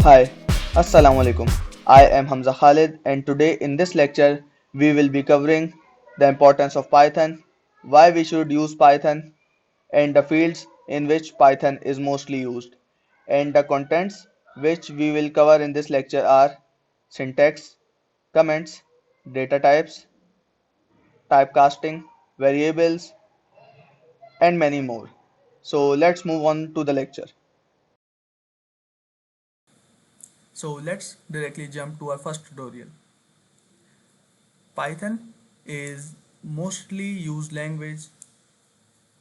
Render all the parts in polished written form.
Hi, Assalamu alaikum. I am Hamza Khalid, and today in this lecture we will be covering the importance of Python, why we should use Python, and the fields in which Python is mostly used. And the contents which we will cover in this lecture are syntax, comments, data types, typecasting, variables, and many more. So let's move on to the lecture. So let's directly jump to our first tutorial. Python is mostly used language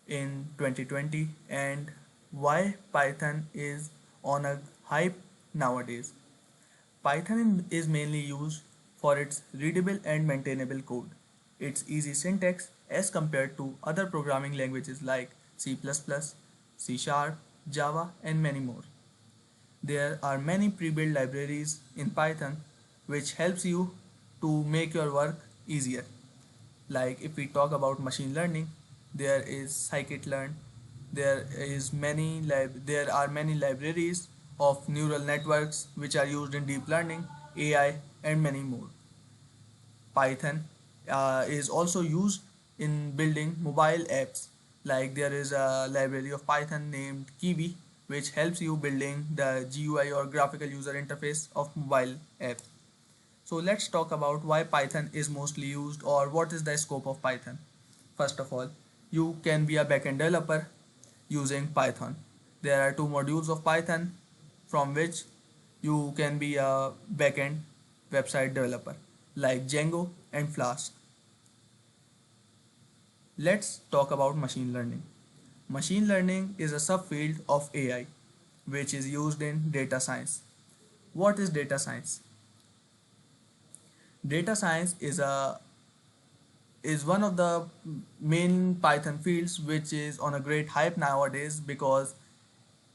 in 2020 and why Python is on a hype nowadays. Python is mainly used for its readable and maintainable code, its easy syntax as compared to other programming languages like C++, C Sharp, Java and many more. There are many pre-built libraries in Python which helps you to make your work easier. Like if we talk about machine learning, there is scikit-learn. There are many libraries of neural networks which are used in deep learning, AI, and many more. Python is also used in building mobile apps. Like there is a library of Python named Kiwi which helps you building the GUI or graphical user interface of mobile apps. So let's talk about why Python is mostly used or what is the scope of Python. First of all, you can be a backend developer using Python. There are two modules of Python from which you can be a backend website developer like Django and Flask. Let's talk about machine learning. Machine learning is a subfield of AI which is used in data science. What is data science? Data science is one of the main Python fields which is on a great hype nowadays because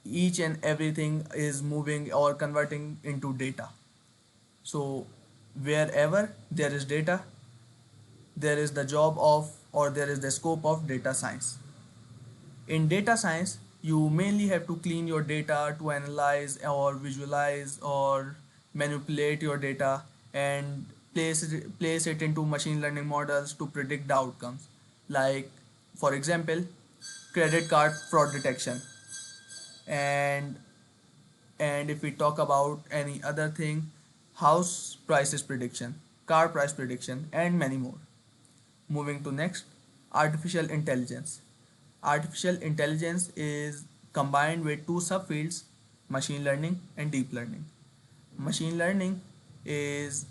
each and everything is moving or converting into data. So wherever there is data, there is the job of or there is the scope of data science. In data science, you mainly have to clean your data to analyze or visualize or manipulate your data and place it into machine learning models to predict the outcomes. Like, for example, credit card fraud detection. And and if we talk about any other thing, house prices prediction, car price prediction, and many more. Moving to next, artificial intelligence. Artificial intelligence is combined with two subfields, machine learning and deep learning. Machine learning is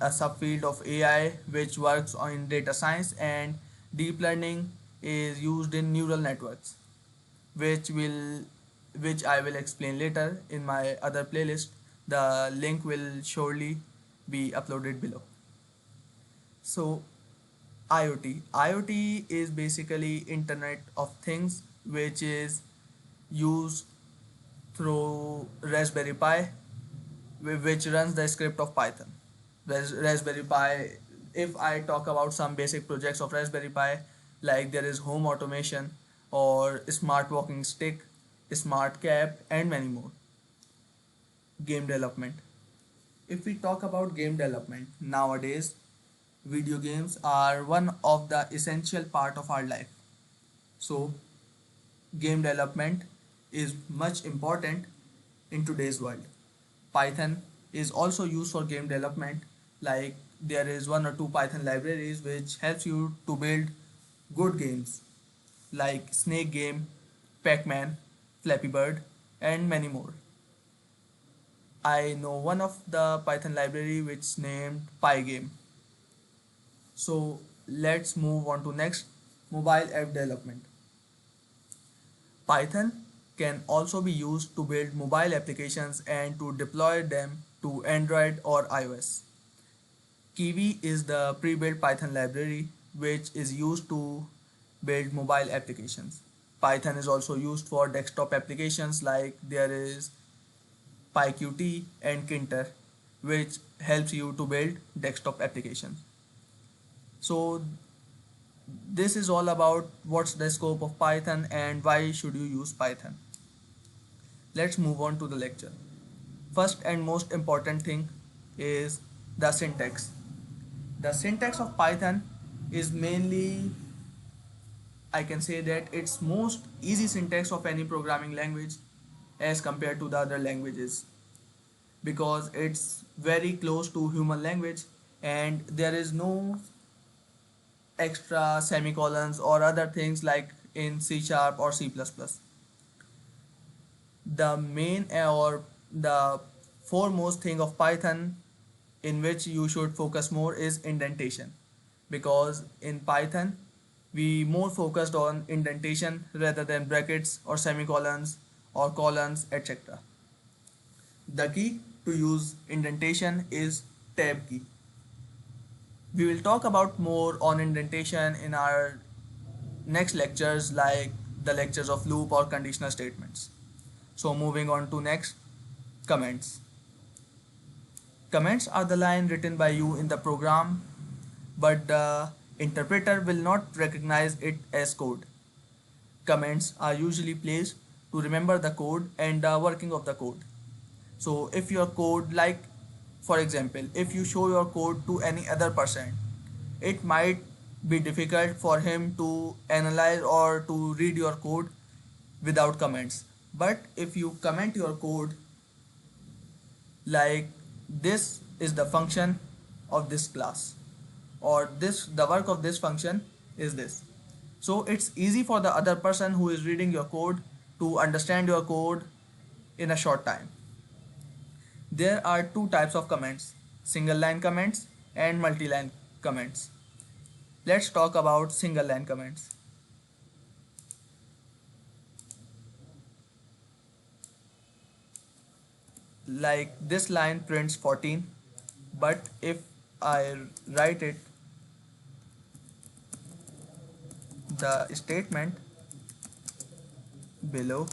a subfield of AI which works on data science, and deep learning is used in neural networks which will which I will explain later in my other playlist. The link will surely be uploaded below. So IoT is basically Internet of Things which is used through Raspberry Pi which runs the script of Python. Raspberry Pi, if I talk about some basic projects of Raspberry Pi, like there is home automation or smart walking stick, smart cap, and many more. Game development. If we talk about game development, nowadays video games are one of the essential part of our life. So game development is much important in today's world. Python is also used for game development, like there is one or two Python libraries which helps you to build good games like Snake Game, Pac-Man, Flappy Bird, and many more. I know one of the Python library which named Pygame. So let's move on to next, mobile app development. Python can also be used to build mobile applications and to deploy them to Android or iOS. Kiwi is the pre-built Python library which is used to build mobile applications. Python is also used for desktop applications like there is PyQt and Kinter which helps you to build desktop applications. So this is all about what's the scope of Python and why should you use Python. Let's move on to the lecture. First and most important thing is the syntax. The syntax of Python is mainly, I can say that it's most easy syntax of any programming language as compared to the other languages, because it's very close to human language and there is no extra semicolons or other things like in C sharp or C++. The main or the foremost thing of Python in which you should focus more is indentation, because in Python we more focused on indentation rather than brackets or semicolons or colons, etc. The key to use indentation is tab key. We will talk about more on indentation in our next lectures, like the lectures of loop or conditional statements. So moving on to next, comments. Comments are the line written by you in the program, but the interpreter will not recognize it as code. Comments are usually placed to remember the code and the working of the code. So if your code, like for example, if you show your code to any other person, it might be difficult for him to analyze or to read your code without comments. But if you comment your code like this is the function of this class, or this the work of this function is this, so it's easy for the other person who is reading your code to understand your code in a short time. There are two types of comments: single line comments and multi-line comments. Let's talk about single line comments. Like this line prints 14, but if I write it, the statement below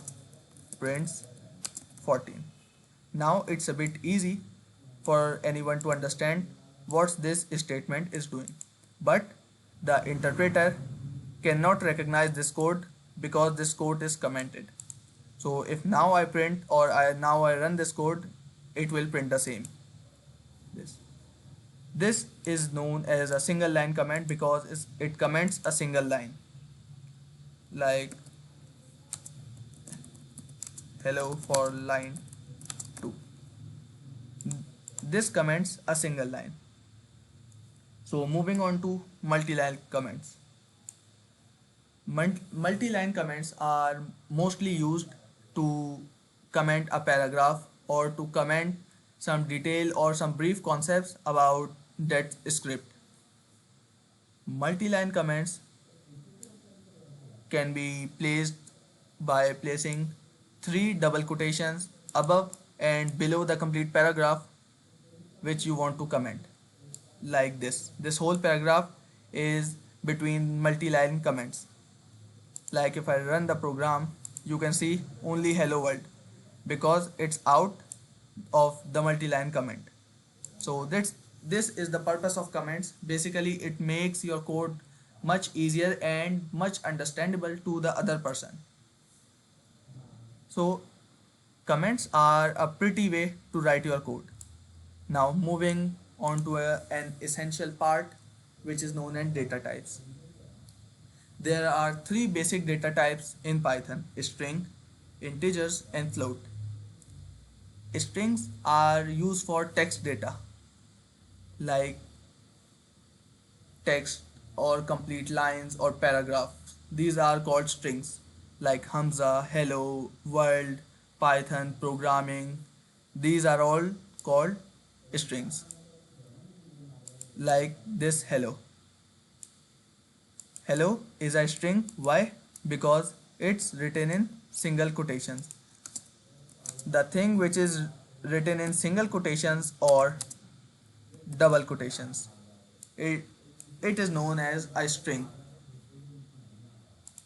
prints 14. Now it's a bit easy for anyone to understand what this statement is doing, but the interpreter cannot recognize this code because this code is commented. So if now I print or now I run this code, it will print the same. This. This is known as a single line comment because it comments a single line. Like hello for line 2. This comments a single line. So moving on to multi-line comments. Multi-line comments are mostly used to comment a paragraph or to comment some detail or some brief concepts about that script. Multi-line comments can be placed by placing three double quotations above and below the complete paragraph which you want to comment. Like this whole paragraph is between multi-line comments. Like if I run the program, you can see only hello world because it's out of the multi-line comment. So this is the purpose of comments. Basically it makes your code much easier and much understandable to the other person. So comments are a pretty way to write your code. Now moving on to an essential part which is known as data types. There are three basic data types in Python: string, integers and float. Strings are used for text data like text or complete lines or paragraphs. These are called strings like Hamza, hello, world, Python, programming. These are all called strings. Like this hello. Hello is a string. Why? Because it's written in single quotations. The thing which is written in single quotations or double quotations, it is known as a string.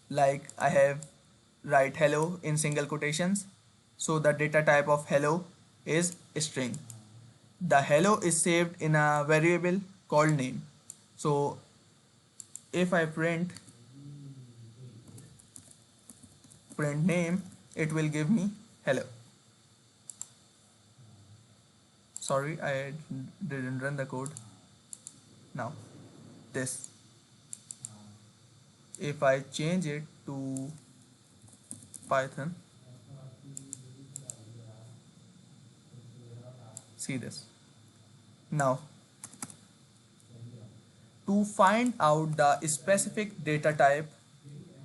Like I have write hello in single quotations, so the data type of hello is string. The hello is saved in a variable called name. So if I print name, it will give me hello. Sorry, I didn't run the code. Now this, if I change it to Python, see this. Now to find out the specific data type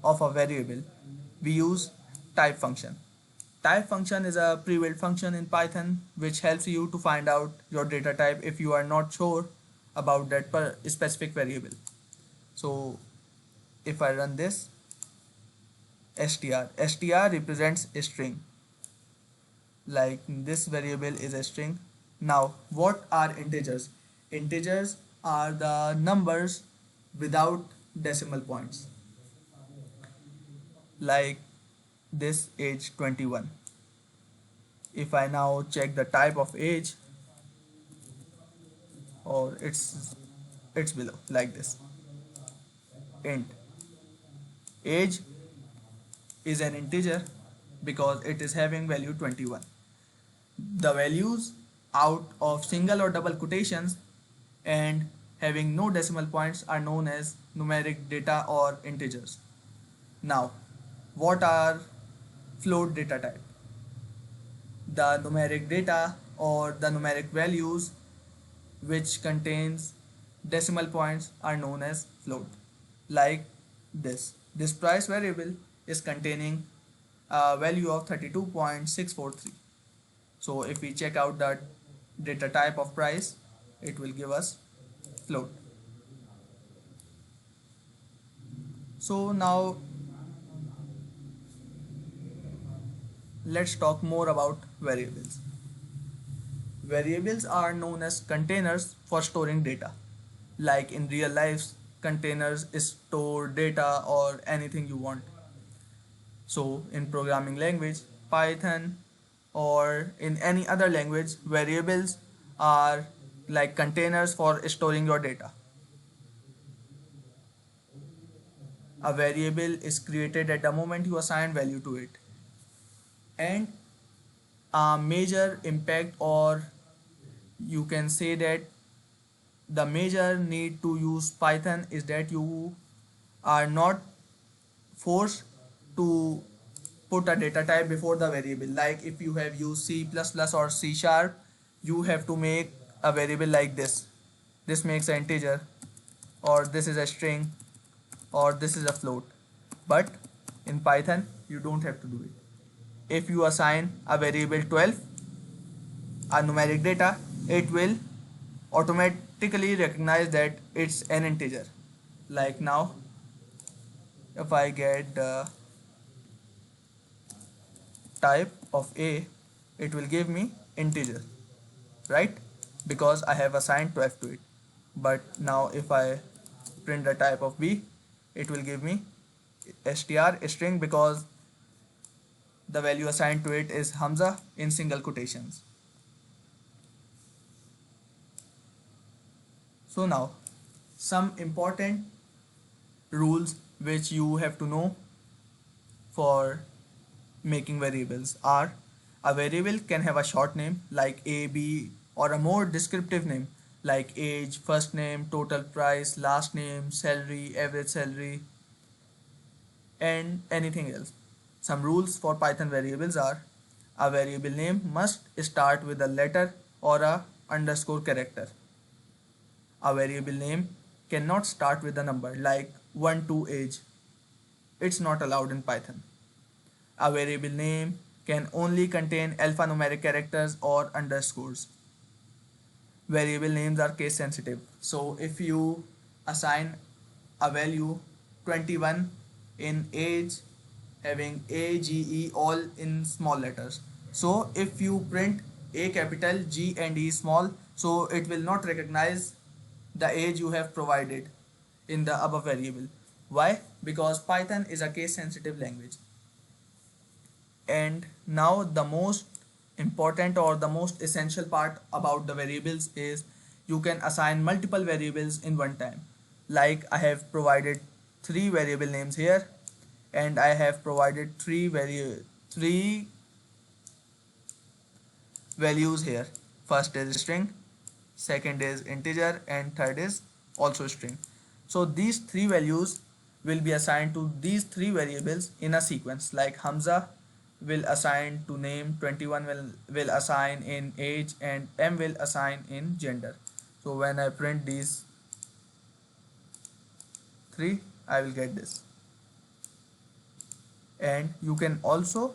of a variable, we use type function. Type function is a pre-built function in Python which helps you to find out your data type if you are not sure about that specific variable. So if I run this, str represents a string, like this variable is a string. Now what are integers? Integers are the numbers without decimal points, like this age 21. If I now check the type of age, or it's below, like this, int. Age is an integer because it is having value 21. The values out of single or double quotations and having no decimal points are known as numeric data or integers. Now, what are float data type? The numeric data or the numeric values which contains decimal points are known as float. Like this price variable is containing a value of 32.643. So if we check out the data type of price, it will give us float. So now let's talk more about variables. Variables are known as containers for storing data. Like in real life, containers store data or anything you want. So in programming language, Python, or in any other language, variables are like containers for storing your data. A variable is created at the moment you assign value to it. And a major impact, or you can say that the major need to use Python is that you are not forced to put a data type before the variable. Like if you have used C++ or C sharp, you have to make a variable like this. This makes an integer, or this is a string, or this is a float. But in Python, you don't have to do it. If you assign a variable 12 a numeric data, it will automatically recognize that it's an integer. Like now, if I get the type of A, it will give me integer, right? Because I have assigned 12 to it. But now if I print the type of B, it will give me str, string, because the value assigned to it is Hamza in single quotations. So now some important rules which you have to know for making variables are: a variable can have a short name like A, B, or a more descriptive name like age, first name, total price, last name, salary, average salary, and anything else. Some rules for Python variables are: a variable name must start with a letter or a underscore character. A variable name cannot start with a number like 1 to age. It's not allowed in Python. A variable name can only contain alphanumeric characters or underscores. Variable names are case sensitive. So if you assign a value 21 in age having A, G, E all in small letters. So if you print A capital, G and E small, so it will not recognize the age you have provided in the above variable. Why? Because Python is a case sensitive language. And now the most important or the most essential part about the variables is you can assign multiple variables in one time. Like I have provided three variable names here, and I have provided three values here. First is string, second is integer, and third is also string. So these three values will be assigned to these three variables in a sequence. Like Hamza will assign to name, 21 will assign in age, and M will assign in gender. So when I print these three, I will get this. And you can also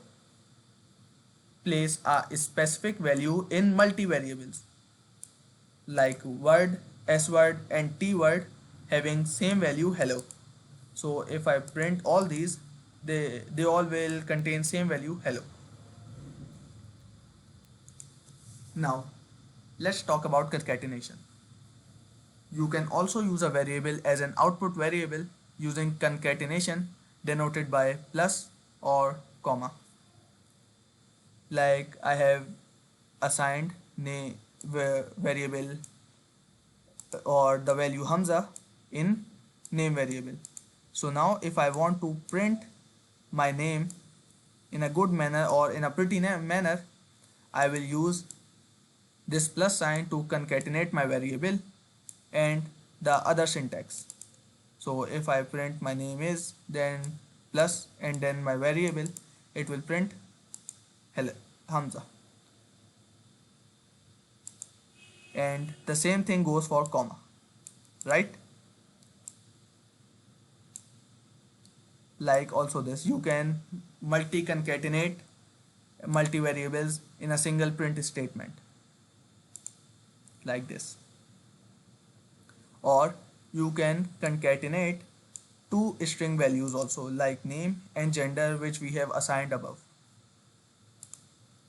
place a specific value in multivariables like word, s word, and t word having same value hello. So if I print all these, they all will contain same value hello. Now let's talk about concatenation. You can also use a variable as an output variable using concatenation denoted by plus or comma. Like I have assigned name variable or the value Hamza in name variable. So now if I want to print my name in a good manner or in a pretty manner, I will use this plus sign to concatenate my variable and the other syntax. So if I print my name is, then plus and then my variable, it will print hello Hamza. And the same thing goes for comma, right? Like also this, you can multi concatenate multivariables in a single print statement like this, or you can concatenate two string values also like name and gender, which we have assigned above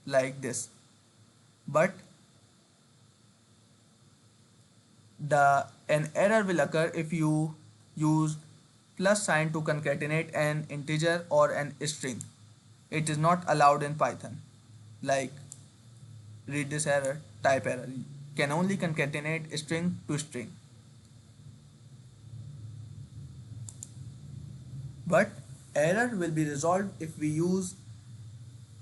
like this. But an error will occur if you use plus sign to concatenate an integer or an string. It is not allowed in Python. Like, read this error, type error, can only concatenate string to string. But error will be resolved if we use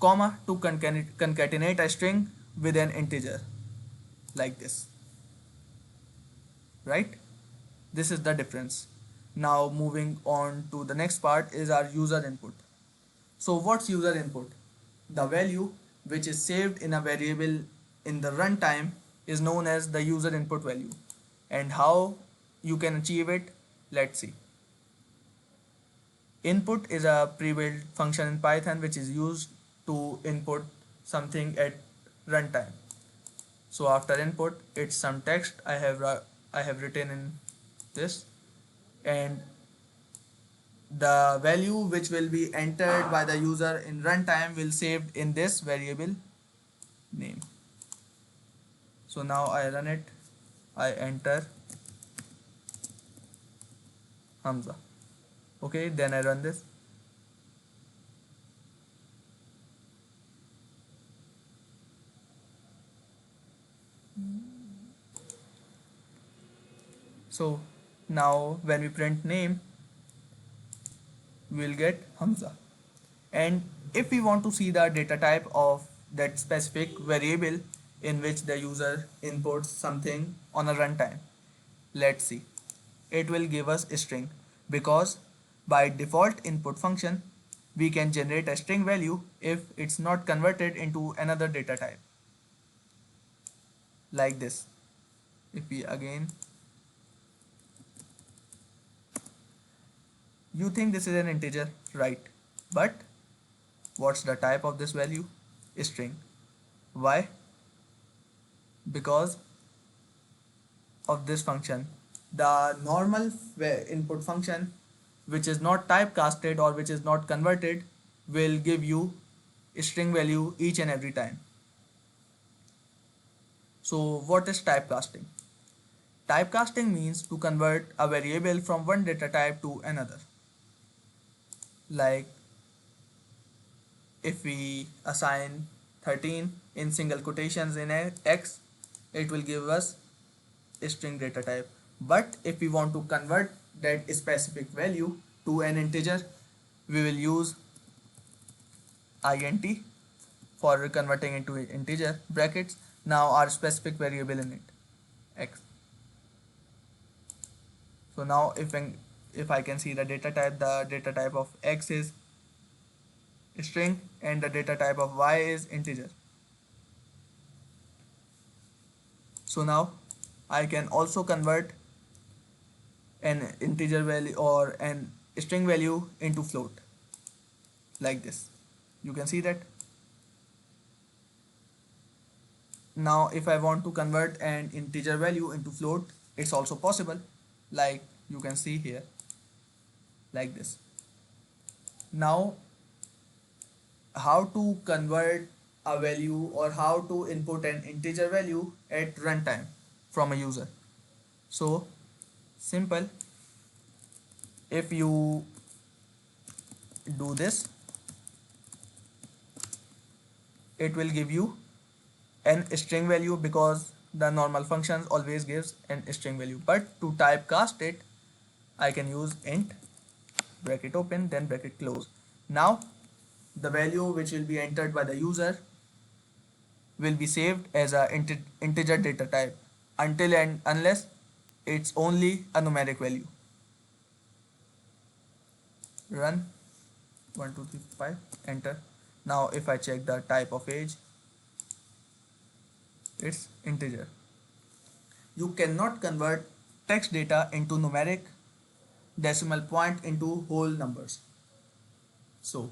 comma to concatenate a string with an integer like this, right? This is the difference. Now moving on to the next part is our user input. So what's user input? The value which is saved in a variable in the runtime is known as the user input value. And how you can achieve it, let's see. Input is a pre-built function in Python which is used to input something at runtime. So after input, it's some text I have written in this, and the value which will be entered by the user in runtime will saved in this variable name. So now I run it, I enter Hamza. Okay, then I run this. So now when we print name, we will get Hamza. And if we want to see the data type of that specific variable in which the user inputs something on a runtime, let's see. It will give us a string because by default input function we can generate a string value if it's not converted into another data type like this. If we again, you think this is an integer, right? But what's the type of this value? A string. Why? Because of this function. The normal input function which is not typecasted or which is not converted will give you a string value each and every time. So what is typecasting? Typecasting means to convert a variable from one data type to another. Like if we assign 13 in single quotations in x, it will give us a string data type. But if we want to convert that specific value to an integer, we will use int for converting into integer brackets. now our specific variable in it, x. So now if I can see the data type of x is string and the data type of y is integer. So now I can also convert an integer value or an string value into float like this. You can see that. Now if I want to convert an integer value into float, it's also possible, like you can see here, like this. Now how to convert a value or how to input an integer value at runtime from a user. So simple, if you do this, it will give you an string value because the normal functions always gives an string value, but to typecast it I can use int, bracket open, then bracket close. Now the value which will be entered by the user will be saved as a integer data type until and unless it's only a numeric value. Run 1 2 3 5, enter. Now if I check the type of age, it's integer. You cannot convert text data into numeric, decimal point into whole numbers. So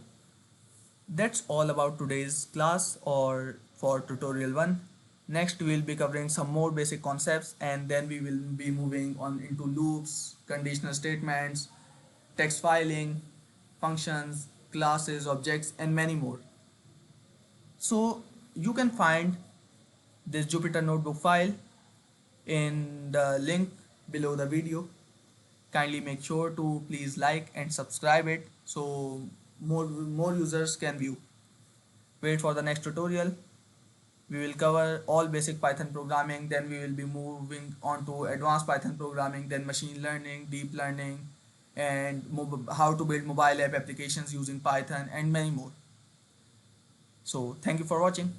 that's all about today's class or for tutorial 1. Next we will be covering some more basic concepts and then we will be moving on into loops, conditional statements, text filing, functions, classes, objects and many more. So you can find this Jupyter Notebook file in the link below the video. Kindly make sure to please like and subscribe it so more users can view. Wait for the next tutorial. We will cover all basic Python programming, then we will be moving on to advanced Python programming, then machine learning, deep learning, and how to build mobile app applications using Python and many more. So thank you for watching.